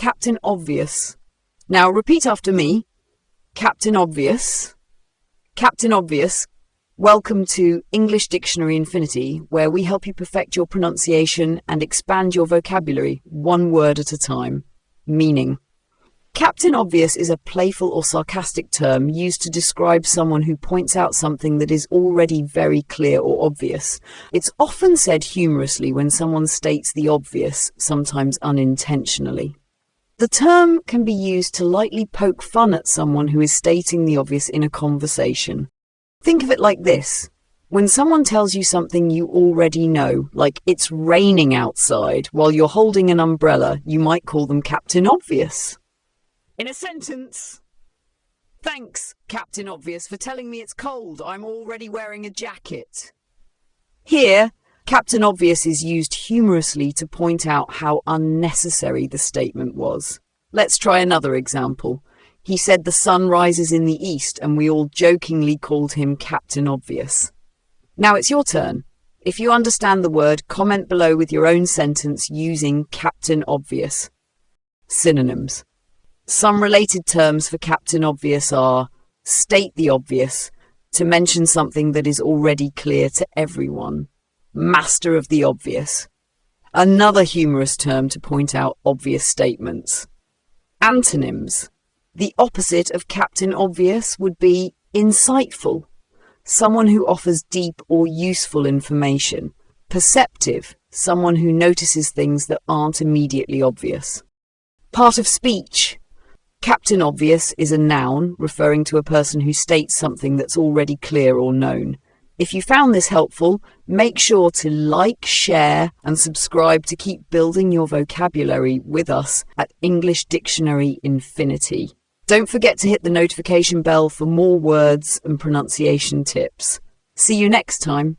Captain Obvious. Now repeat after me. Captain Obvious. Captain Obvious. Welcome to English Dictionary Infinity, where we help you perfect your pronunciation and expand your vocabulary one word at a time. Meaning. Captain Obvious is a playful or sarcastic term used to describe someone who points out something that is already very clear or obvious. It's often said humorously when someone states the obvious, sometimes unintentionally. The term can be used to lightly poke fun at someone who is stating the obvious in a conversation. Think of it like this. When someone tells you something you already know, like it's raining outside, while you're holding an umbrella, you might call them Captain Obvious. In a sentence, thanks, Captain Obvious, for telling me it's cold. I'm already wearing a jacket. Here, Captain Obvious is used humorously to point out how unnecessary the statement was. Let's try another example. He said the sun rises in the east, and we all jokingly called him Captain Obvious. Now it's your turn. If you understand the word, comment below with your own sentence using Captain Obvious. Synonyms. Some related terms for Captain Obvious are state the obvious, to mention something that is already clear to everyone. Master of the obvious. Another humorous term to point out obvious statements. Antonyms. The opposite of Captain Obvious would be insightful, someone who offers deep or useful information. Perceptive, someone who notices things that aren't immediately obvious. Part of speech. Captain Obvious is a noun referring to a person who states something that's already clear or known. If you found this helpful, make sure to like, share, and subscribe to keep building your vocabulary with us at English Dictionary Infinity. Don't forget to hit the notification bell for more words and pronunciation tips. See you next time.